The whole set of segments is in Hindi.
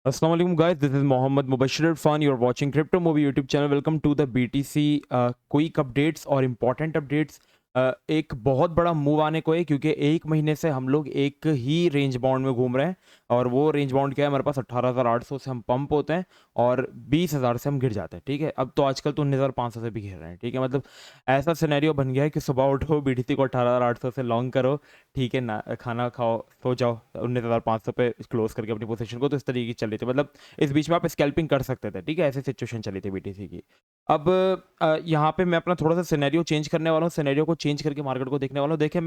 अस्सलाम वालेकुम guys, this is Mohammad Mubashir Irfan. You are watching crypto movie YouTube channel. Welcome to the BTC quick updates और इम्पॉर्टेंट अपडेट्स। एक बहुत बड़ा मूव आने को है क्योंकि एक महीने से हम लोग एक ही रेंज बाउंड में घूम रहे हैं। और वो रेंज बाउंड क्या है, हमारे पास 18,800 से हम पंप होते हैं और 20,000 से हम गिर जाते हैं। ठीक है, अब तो आजकल तो 19,500 से भी गिर रहे हैं। ठीक है, मतलब ऐसा सिनेरियो बन गया है कि सुबह उठो, बीटीसी को 18,800 से लॉन्ग करो, ठीक है ना, खाना खाओ, सो जाओ, 19,500 पे क्लोज करके अपनी पोजीशन को। तो इस तरीके की चल रही थी, मतलब इस बीच में आप स्कैल्पिंग कर सकते थे। ठीक है, ऐसी सिचुएशन चली थी बीटीसी की। अब यहाँ पे मैं अपना थोड़ा सा सिनेरियो चेंज करने वाला हूँ, सिनेरियो को चेंज करके मार्केट को देखने वाला हूँ। देखिए,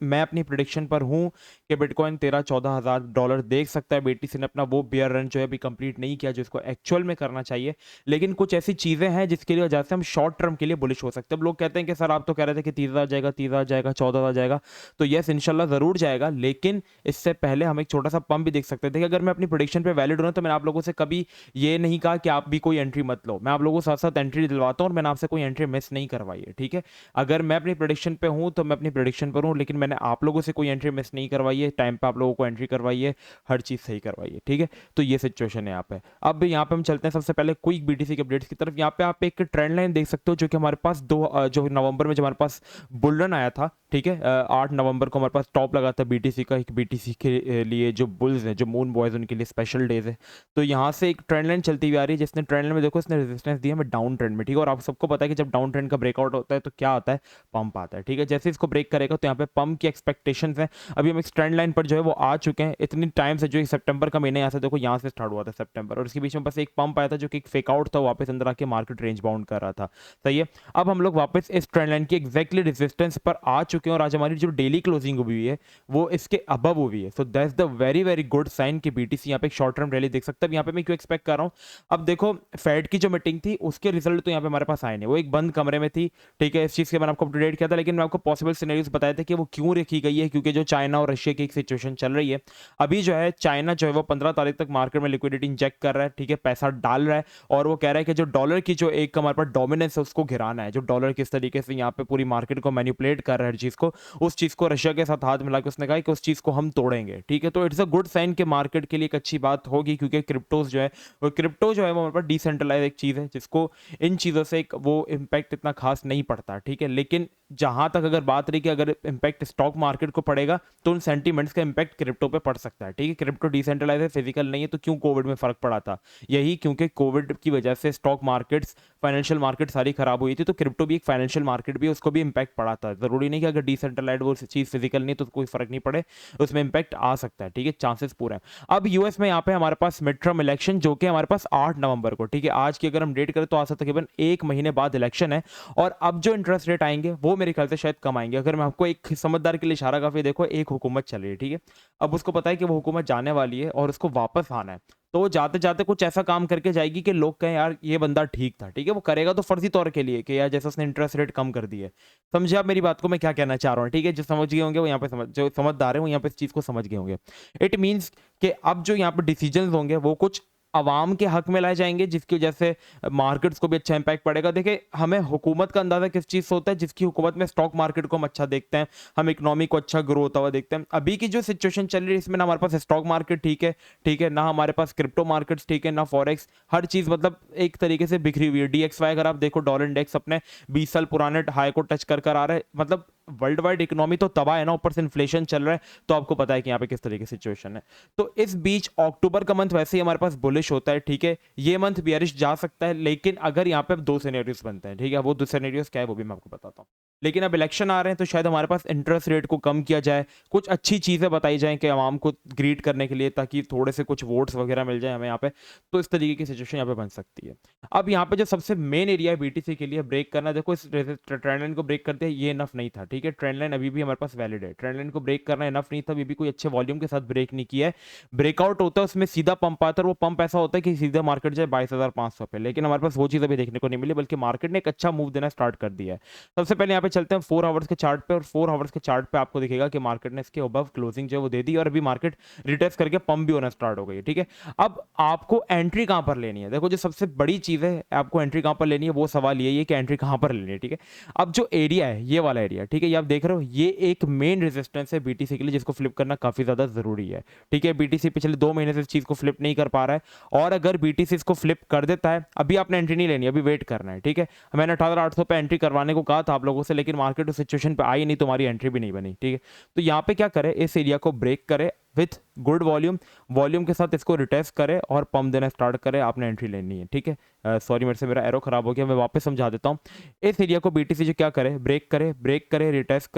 मैं अपनी प्रिडिक्शन पर हूँ कि बिटकॉइन 13-14 हज़ार डॉलर देख सकता है। बीटीसी ने अपना वो बियर रन जो है अभी कंप्लीट नहीं किया, जो इसको एक्चुअल में करना चाहिए। लेकिन कुछ ऐसी चीज़ें हैं जिसके लिए वजह से हम शॉर्ट टर्म के लिए बुलिश हो सकते हैं। अब लोग कहते हैं कि सर आप तो कह रहे थे कि 30,000 जाएगा, 30,000 जाएगा, 14,000 जाएगा। तो यस, इंशाल्लाह ज़रूर जाएगा, लेकिन इससे पहले हम एक छोटा सा पंप भी देख सकते थे। कि अगर मैं अपनी प्रोडिक्शन पे वैलिड हूं तो मैंने आप लोगों से कभी ये नहीं कहा कि आप भी कोई एंट्री मत लो। मैं आप लोगों को साथ साथ एंट्री दिलवाता हूं और मैंने आपसे कोई एंट्री मिस नहीं करवाई है। ठीक है, अगर मैं अपनी प्रोडिक्शन पे हूं तो मैं अपनी प्रोडिक्शन पर हूं, लेकिन मैंने आप लोगों से कोई एंट्री मिस नहीं करवाई है। टाइम पे आप लोगों को एंट्री करवाई है, हर चीज़ सही करवाई है। ठीक है, तो ये सिचुएशन है यहाँ पे। अब यहाँ पे हम चलते हैं सबसे पहले क्विक बीटीसी के अपडेट्स की तरफ। यहाँ पे आप एक ट्रेंड लाइन देख सकते हो, जो कि हमारे पास जो नवंबर में जो हमारे पास बुल रन आया था। ठीक है, 8 नवंबर को हमारे पास टॉप लगा था बीटीसी का। एक बीटीसी के लिए जो बुल्स हैं, जो मून बॉयज, उनके लिए स्पेशल डेज है। तो यहाँ से एक ट्रेंड लाइन चलती हुई आ रही है, जिसने ट्रेंड लाइन में देखो इसने रेजिस्टेंस दिया हमें डाउन ट्रेंड में। ठीक है, और आप सबको पता है कि जब डाउन ट्रेंड का ब्रेकआउट होता है तो क्या आता है, पंप आता है। ठीक है, जैसे इसको ब्रेक करेगा तो यहाँ पे पंप की एक्सपेक्टेशन है। अभी हम इस ट्रेंड लाइन पर जो है वो आ चुके हैं। इतनी टाइम से जो सितंबर का महीना यहाँ से देखो, यहाँ से स्टार्ट हुआ था सितंबर, और इसके बीच में बस एक पंप आया था जो कि एक फेक आउट था, वापस अंदर आके मार्केट रेंज बाउंड कर रहा था। सही है, अब हम लोग वापस इस ट्रेंड लाइन की एग्जैक्टली रेजिस्टेंस पर आ चुके हैं और आज हमारी जो डेली क्लोजिंग हुई है वो इसके अबव हुई है। So that's the very very good sign कि बीटीसी यहाँ पे एक शॉर्ट टर्म रैली देख सकता है। यहाँ पे मैं क्यों एक्सपेक्ट कर रहा हूँ, अब देखो फेड की जो मीटिंग थी उसके रिजल्ट तो यहाँ पे हमारे पास आए नहीं, वो एक बंद कमरे में थी। ठीक है, इस चीज़ के मैंने आपको अपडेट किया था, लेकिन मैं आपको पॉसिबल सिनेरियोस बताए थे कि वो क्यों रखी गई है, क्योंकि जो चाइना और रशिया की एक सिचुएशन चल रही है। अभी जो है चाइना जो है वो 15 तारीख तक मार्केट में लिक्विडिटी इंजेक्ट कर रहा है। ठीक है, पैसा डाल रहा है और वो कह रहा है कि जो डॉलर की जो एक हमारे पास डोमिनेंस है उसको गिराना है। जो डॉलर किस तरीके से यहाँ पे पूरी मार्केट को मैनिपुलेट कर रहा है हर चीज़ को, उस चीज़ को रशिया के साथ हाथ मिला के उसने कहा कि उस चीज़ को हम तोड़ेंगे। ठीक है, तो इट्स अ गुड साइन कि मार्केट के लिए एक अच्छी बात होगी, क्योंकि क्रिप्टोज जो है क्रिप्टो जो है वो हमारे पास डिसेंट्रलाइज एक चीज़ है जिसको इन चीज़ों से एक वो इम्पैक्ट इतना खास नहीं पड़ता। ठीक है, लेकिन जहां तक अगर बात रही कि अगर इम्पैक्ट स्टॉक मार्केट को पड़ेगा तो उन सेंटीमेंट्स का इम्पैक्ट क्रिप्टो पे पड़ सकता है। ठीक है, क्रिप्टो डिसेंट्रलाइज है, फिजिकल नहीं है, तो क्यों कोविड में फर्क पड़ा था, यही क्योंकि कोविड की वजह से स्टॉक मार्केट्स, फाइनेंशियल मार्केट सारी खराब हुई थी। तो क्रिप्टो भी एक फाइनेंशियल मार्केट भी, उसको भी इम्पैक्ट पड़ा था। जरूरी नहीं कि अगर डिसेंट्रलाइज वो चीज़ फिजिकल नहीं तो कोई फर्क नहीं पड़े, उसमें इम्पैक्ट आ सकता है। ठीक है, चांसेस पूरे हैं। अब यूएस में यहाँ पे हमारे पास मिड टर्म इलेक्शन जो कि हमारे पास 8 नवंबर को, ठीक है, आज की अगर हम डेट करें तो आज से तकरीबन एक महीने बाद इलेक्शन है। और अब जो इंटरेस्ट रेट आएंगे वो मेरे ख्याल से शायद कम आएंगे। अगर मैं आपको एक समझदार के लिए इशारा, काफी देखो, एक हुकूमत चल रही है। ठीक है, अब उसको पता है कि वो हुकूमत जाने वाली है और उसको वापस आना है, तो वो जाते जाते कुछ ऐसा काम करके जाएगी कि लोग कहें यार ये बंदा ठीक था। ठीक है, वो करेगा तो फर्जी तौर के लिए कि यार जैसे उसने इंटरेस्ट रेट कम कर दी है। समझे आप मेरी बात को, मैं क्या कहना चाह रहा हूँ। ठीक है, जो समझ गए होंगे वो यहाँ पे समझ, जो समझदार है वो यहाँ पे इस चीज को समझ गए होंगे। इट मीन्स कि अब जो यहाँ पे डिसीजन होंगे वो कुछ आवाम के हक में लाए जाएंगे, जिसकी वजह से मार्केट्स को भी अच्छा इंपैक्ट पड़ेगा। देखिए, हमें हुकूमत का अंदाजा किस चीज़ से होता है, जिसकी हुकूमत में स्टॉक मार्केट को हम अच्छा देखते हैं, हम इकोनॉमी को अच्छा ग्रो होता हुआ देखते हैं। अभी की जो सिचुएशन चल रही है इसमें ना हमारे पास स्टॉक मार्केट ठीक है, ठीक है, ना हमारे पास क्रिप्टो मार्केट्स ठीक है, ना फॉरेक्स, हर चीज़ मतलब एक तरीके से बिखरी हुई है। डीएक्सवाई अगर आप देखो, डॉलर इंडेक्स अपने 20 साल पुराने हाई को टच कर आ रहे हैं। मतलब वर्ल्ड वाइड इकोनॉमी तो तबाह है ना, ऊपर से इन्फ्लेशन चल रहा है, तो आपको पता है कि यहाँ पे किस तरीके की सिचुएशन है। तो इस बीच अक्टूबर का मंथ वैसे ही हमारे पास बुलिश होता है। ठीक है, ये मंथ बियरिश जा सकता है, लेकिन अगर यहाँ पे दो सिनेरियोस बनते हैं, ठीक है, वो दो सिनेरियोस क्या है वो भी मैं आपको बताता हूँ। लेकिन अब इलेक्शन आ रहे हैं तो शायद हमारे पास इंटरेस्ट रेट को कम किया जाए, कुछ अच्छी चीज़ें बताई जाएं कि आवाम को ग्रीट करने के लिए, ताकि थोड़े से कुछ वोट्स वगैरह मिल जाए हमें यहाँ पे। तो इस तरीके की सिचुएशन यहाँ पे बन सकती है। अब यहाँ पे जो सबसे मेन एरिया है बीटीसी के लिए ब्रेक करना, देखो इस ट्रेंड लाइन को ब्रेक करते हैं, ये इनफ नहीं था। ठीक है, ट्रेंड लाइन अभी भी हमारे पास वैलिड है, ट्रेंड लाइन को ब्रेक करना इनफ नहीं था, अभी भी कोई अच्छे वॉल्यूम के साथ ब्रेक नहीं किया है। ब्रेकआउट होता है उसमें सीधा पंप आता है, और वो पंप ऐसा होता है कि सीधा मार्केट जाए 22,500 पे, लेकिन हमारे पास वो चीज़ अभी देखने को नहीं मिली, बल्कि मार्केट ने एक अच्छा मूव देना स्टार्ट कर दिया है। सबसे पहले यहाँ पे चलते हैं 4 आवर्स के चार्ट पे, और 4 आवर्स के चार्ट पे आपको दिखेगा कि मार्केट ने इसके अबव क्लोजिंग जो है वो दे दी और अभी मार्केट रिटेस्ट करके पंप भी होना स्टार्ट हो गई है। ठीक है, अब आपको एंट्री कहां पर लेनी है? देखो जो सबसे बड़ी चीज है, आपको एंट्री कहां पर लेनी है, वो सवाल ये है कि एंट्री कहां पर लेनी है। ठीक है, अब जो एरिया है, ये वाला एरिया, ठीक है, ये आप देख रहे हो, ये एक मेन रेजिस्टेंस है बीटीसी के लिए, जिसको फ्लिप करना काफी ज्यादा जरूरी है। ठीक है, बीटीसी पिछले 2 महीने से इस चीज को फ्लिप नहीं कर पा रहा है, और अगर बीटीसी इसको फ्लिप कर देता है, अभी आपने एंट्री नहीं लेनी, अभी वेट करना है। ठीक है, मैंने 18,800 पे एंट्री करवाने को कहा था आप लोगों से, लेकिन मार्केट उस सिचुएशन पे आई नहीं, तुम्हारी एंट्री भी नहीं बनी। ठीक है, तो यहाँ पे क्या करे, इस एरिया को ब्रेक करे विथ गुड वॉल्यूम के साथ इसको रिटेस्ट करे और पंप देना स्टार्ट करे, आपने एंट्री लेनी है। ठीक है, सॉरी मेरे से मेरा एरो खराब हो गया, मैं वापस समझा देता हूँ। इस एरिया को बीटीसी जो क्या करे, ब्रेक करे, रिटेस्ट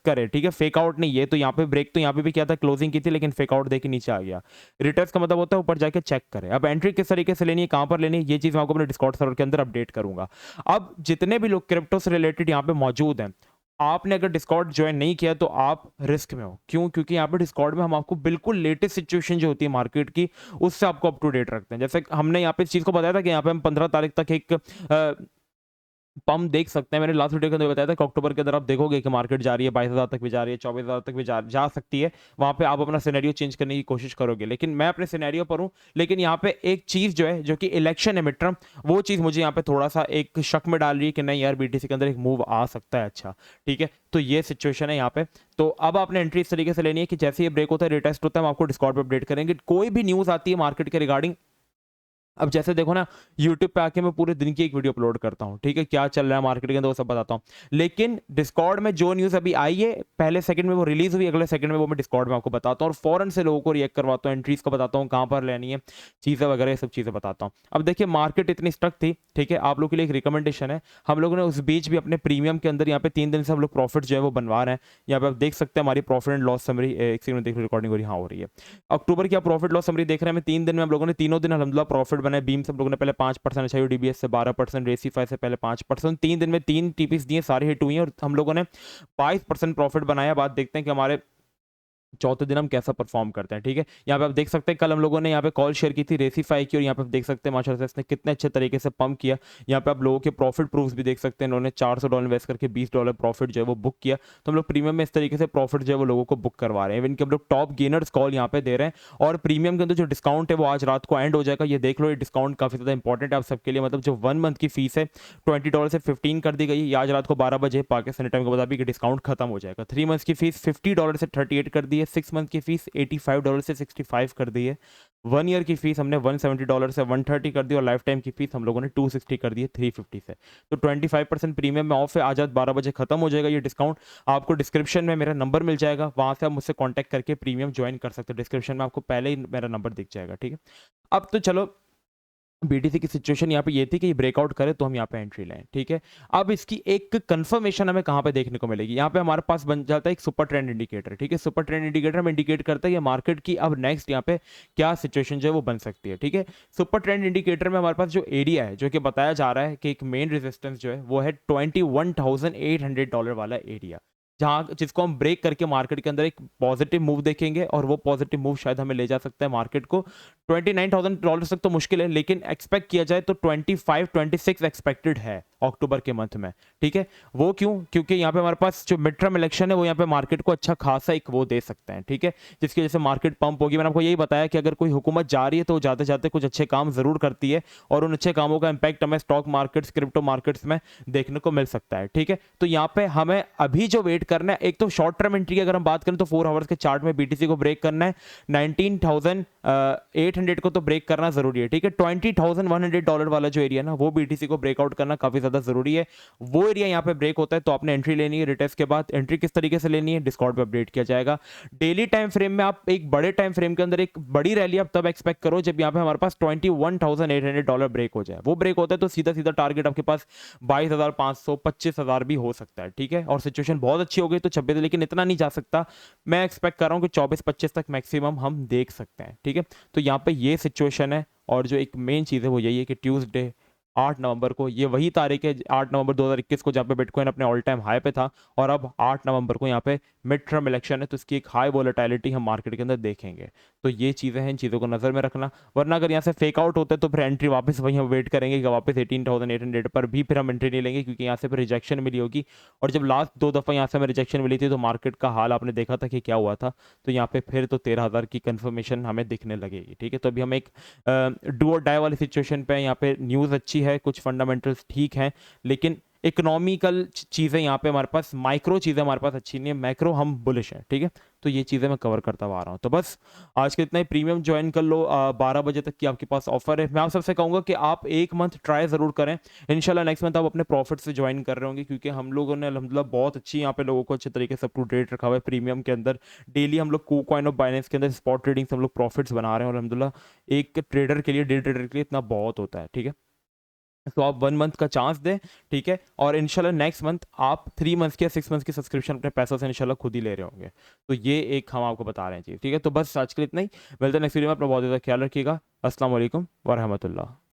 करे। ठीक है, फेक आउट नहीं, ये तो यहाँ पे ब्रेक तो यहाँ पे भी किया था, क्लोजिंग की थी, लेकिन फेक आउट देके नीचे आ गया। रिटेस्ट का मतलब होता है ऊपर जाके चेक करे। अब एंट्री किस तरीके से लेनी है, कहां पर लेनी है, ये चीज मैं आपको अपने डिस्कॉर्ड सर्वर के अंदर अपडेट करूंगा। अब जितने भी लोग क्रिप्टो से रिलेटेड यहाँ पे मौजूद हैं, आपने अगर डिस्कॉर्ड ज्वाइन नहीं किया तो आप रिस्क में हो। क्यों? क्योंकि यहाँ पे डिस्कॉर्ड में हम आपको बिल्कुल लेटेस्ट सिचुएशन जो होती है मार्केट की, उससे आपको अप टू डेट रखते हैं। जैसे हमने यहाँ पे इस चीज को बताया था कि यहाँ पे हम 15 तारीख तक एक पंप देख सकते हैं। मैंने लास्ट वीडियो के अंदर बताया था कि अक्टूबर के अंदर आप देखोगे कि मार्केट जा रही है 22,000 तक भी जा रही है, 24,000 तक भी जा सकती है। वहां पे आप अपना सिनेरियो चेंज करने की कोशिश करोगे, लेकिन मैं अपने सिनेरियो पर हूं। लेकिन यहाँ पे एक चीज जो है, जो कि इलेक्शन है, मिड टर्म, वो चीज मुझे यहाँ पे थोड़ा सा एक शक में डाल रही है कि नहीं यार, बीटीसी के अंदर एक मूव आ सकता है। अच्छा ठीक है, तो ये सिचुएशन है यहाँ पे। तो अब आपने एंट्री इस तरीके से लेनी है कि जैसे ये ब्रेक होता है, रिटेस्ट होता है, हम आपको डिस्कॉर्ड पर अपडेट करेंगे। कोई भी न्यूज आती है मार्केट के रिगार्डिंग, अब जैसे देखो ना, YouTube पे आके मैं पूरे दिन की एक वीडियो अपलोड करता हूँ। ठीक है, क्या चल रहा है मार्केट के अंदर वो सब बताता हूँ, लेकिन डिस्कॉर्ड में जो न्यूज़ अभी आई है, पहले सेकंड में वो रिलीज हुई, अगले सेकंड में वो मैं डिस्कॉर्ड में आपको बताता हूँ और फौरन से लोगों को रिएक्ट करवाता हूँ, एंट्रीज को बताता हूँ कहाँ पर लेनी है, चीज़ें वगैरह, सब चीज़ें बताता हूँ। अब देखिए मार्केट इतनी स्टक थी। ठीक है, आप लोग के लिए एक रिकमेंडेशन है, हम लोगों ने उस बीच भी अपने प्रीमियम के अंदर यहाँ पे 3 दिन से हम लोग प्रॉफिट जो है वो बनवा रहे हैं। यहाँ पे आप देख सकते हैं हमारी प्रॉफिट एंड लॉस समरी, एक सेकंड देख रिकॉर्डिंग हो रही, हाँ हो रही है। अक्टूबर की आप प्रॉफिट लॉस समरी देख रहे हैं, 3 दिन में हम लोगों ने तीनों दिन अल्हम्दुलिल्लाह प्रॉफिट बनाए। बीम से हम लोगों ने पहले 5%, अच्छा डीबीएस से 12%, रेसीफाई से पहले 5%, 3 दिन में 3 टीपीस दिए, सारे हिट हुई हैं और हम लोगों ने 22% प्रॉफिट बनाया। बात देखते हैं कि हमारे चौथे दिन हम कैसा परफॉर्म करते हैं। ठीक है, यहाँ पे आप देख सकते हैं कल हम लोगों ने यहाँ पे कॉल शेयर की थी रेसीफाई की, और यहाँ पे आप देख सकते हैं माशाल्लाह से इसने कितने अच्छे तरीके से पंप किया। यहाँ पे आप लोगों के प्रॉफिट प्रूफ्स भी देख सकते हैं, इन्होंने $400 इन्वेस्ट करके $20 प्रॉफिट जो है वो बुक किया। तो हम लोग प्रीमियम में इस तरीके से प्रॉफिट जो है वो लोगों को बुक करवा रहे हैं। इवन कि हम लोग टॉप गेनर्स कॉल यहाँ पे दे रहे हैं, और प्रीमियम के अंदर जो डिस्काउंट है वो आज रात को एंड हो जाएगा। ये देख लो, ये डिस्काउंट काफी ज्यादा इंपॉर्टेंट है आप सबके लिए। मतलब जो 1 मंथ की फीस है $20 से 15 कर दी गई, ये आज रात को 12 बजे पाकिस्तानी टाइम के मुताबिक डिस्काउंट खत्म हो जाएगा। 3 मंथ की फीस $50 से 38 कर दी है, 6 मंथ की फीस $85 से 65 कर दी है, 1 ईयर की फीस हमने $170 से 130 कर दी, और लाइफ टाइम की फीस हम लोगों ने 260 कर दी है 350 से। तो 25% प्रीमियम में ऑफ है, आज रात 12 बजे खत्म हो जाएगा ये डिस्काउंट। आपको डिस्क्रिप्शन में मेरा नंबर मिल जाएगा, वहां से आप मुझसे कांटेक्ट करके प्रीमियम ज्वाइन कर सकते हो। डिस्क्रिप्शन में आपको पहले ही मेरा नंबर दिख जाएगा। ठीक है, अब तो चलो बीटीसी की सिचुएशन यहाँ पे ये थी कि ये ब्रेकआउट करे तो हम यहाँ पे एंट्री लें। ठीक है, अब इसकी एक कंफर्मेशन हमें कहाँ पे देखने को मिलेगी, यहाँ पे हमारे पास बन जाता है एक सुपर ट्रेंड इंडिकेटर। ठीक है, सुपर ट्रेंड इंडिकेटर हम इंडिकेट करता है ये मार्केट की अब नेक्स्ट यहाँ पे क्या सिचुएशन जो है वो बन सकती है। ठीक है, सुपर ट्रेंड इंडिकेटर में हमारे पास जो एरिया है, जो कि बताया जा रहा है कि एक मेन रेजिस्टेंस जो है वो है $21,800 वाला एरिया, जहां जिसको हम ब्रेक करके मार्केट के अंदर एक पॉजिटिव मूव देखेंगे, और वो पॉजिटिव मूव शायद हमें ले जा सकता है मार्केट को $29,000 तक तो मुश्किल है, लेकिन एक्सपेक्ट किया जाए तो 25-26 एक्सपेक्टेड है अक्टूबर के मंथ में। ठीक है, वो क्यों? क्योंकि यहाँ पे हमारे पास जो मिड टर्म इलेक्शन है वो यहाँ पे मार्केट को अच्छा खासा एक वो दे सकते हैं। ठीक है, जिसकी वजह से मार्केट पंप होगी। मैंने आपको यही बताया कि अगर कोई हुकूमत जा रही है तो जाते जाते कुछ अच्छे काम जरूर करती है, और उन अच्छे कामों का इंपैक्ट हमें स्टॉक मार्केट्स, क्रिप्टो मार्केट्स में देखने को मिल सकता है। ठीक है, तो यहाँ पे हमें अभी जो वेट करना है, एक तो शॉर्ट टर्म एंट्री की अगर हम बात करें तो 4 आवर्स के चार्ट में बीटीसी को ब्रेक करना है, 19,800 को तो ब्रेक करना जरूरी है। ठीक है, $20,100 वाला जो एरिया ना, वो बीटीसी को ब्रेकआउट करना काफी ज्यादा जरूरी है। वो एरिया यहाँ पे ब्रेक होता है तो आपने एंट्री लेनी है। रिटेस्ट के बाद एंट्री किस तरीके से लेनी है, डिस्कॉर्ड पे अपडेट किया जाएगा। डेली टाइम फ्रेम में आप एक बड़े टाइम फ्रेम के अंदर एक बड़ी रैली आप तब एक्सपेक्ट करो जब यहाँ पे हमारे पास $21,800 ब्रेक हो जाए। वो ब्रेक होता है तो सीधा सीधा टारगेट आपके पास 22,500, 25,000 भी हो सकता है। ठीक है, और सिचुएशन बहुत अच्छी हो गई तो 26, लेकिन इतना नहीं जा सकता। मैं एक्सपेक्ट कर रहा हूँ कि 24-25 तक मैक्सिमम हम देख सकते हैं। ठीक है, तो यहाँ पे ये सिचुएशन है, और जो एक मेन चीज़ है वो यही है कि ट्यूसडे 8 नवंबर को, ये वही तारीख है 8 नवंबर 2021 को जहाँ पे बिटकॉइन अपने ऑल टाइम हाई पे था, और अब 8 नवंबर को यहाँ पे मिड टर्म इलेक्शन है, तो इसकी एक हाई वोलेटिलिटी हम मार्केट के अंदर देखेंगे। तो ये चीज़ें हैं, इन चीज़ों को नज़र में रखना, वरना अगर यहाँ से फेक आउट होता है तो फिर एंट्री वापस वही हम वेट करेंगे कि वापस 18,800 पर भी फिर हम एंट्री नहीं लेंगे, क्योंकि यहाँ से फिर रिजेक्शन मिली होगी। और जब लास्ट 2 दफ़ा यहाँ से हमें रिजेक्शन मिली थी तो मार्केट का हाल आपने देखा था कि क्या हुआ था। तो यहाँ पे फिर तो 13,000 की कंफर्मेशन हमें दिखने लगेगी। ठीक है, तो अभी हम एक डू और डाई वाली सिचुएशन पे हैं। यहाँ पे न्यूज़ अच्छी है, कुछ फंडामेंटल्स ठीक हैं, लेकिन इकोनॉमिकल चीज़ें यहाँ पे हमारे पास, माइक्रो चीज़ें हमारे पास अच्छी नहीं है, मैक्रो हम बुलिश हैं। ठीक है, तो ये चीज़ें मैं कवर करता हुआ आ रहा हूँ। तो बस आज के इतना ही, प्रीमियम ज्वाइन कर लो, 12 बजे तक की आपके पास ऑफर है। मैं आप सबसे कहूँगा कि आप 1 मंथ ट्राई ज़रूर करें, इंशाल्लाह नेक्स्ट मंथ आप अपने प्रॉफिट से ज्वाइन कर रहे होंगे, क्योंकि हम लोगों ने अल्हम्दुलिल्लाह बहुत अच्छी यहाँ पे लोगों को अच्छे तरीके से अप टू डेट रखा हुआ है प्रीमियम के अंदर। डेली हम लोग KuCoin और बाइनेंस के अंदर स्पॉट ट्रेडिंग से हम लोग प्रॉफिट्स बना रहे हैं, और अल्हम्दुलिल्लाह एक ट्रेडर के लिए, डे ट्रेडर के लिए इतना बहुत होता है। ठीक है, तो आप 1 मंथ का चांस दें। ठीक है, और इंशाल्लाह नेक्स्ट मंथ आप 3 मंथ्स की या 6 मंथ्स की सब्सक्रिप्शन अपने पैसों से इंशाल्लाह खुद ही ले रहे होंगे। तो ये एक हम आपको बता रहे हैं चीज़। ठीक है, तो बस आज के लिए इतना ही। मिलते हैं नेक्स्ट वीडियो में। अपना बहुत ज़्यादा ख्याल रखिएगा। अस्सलाम वालेकुम व रहमतुल्लाह।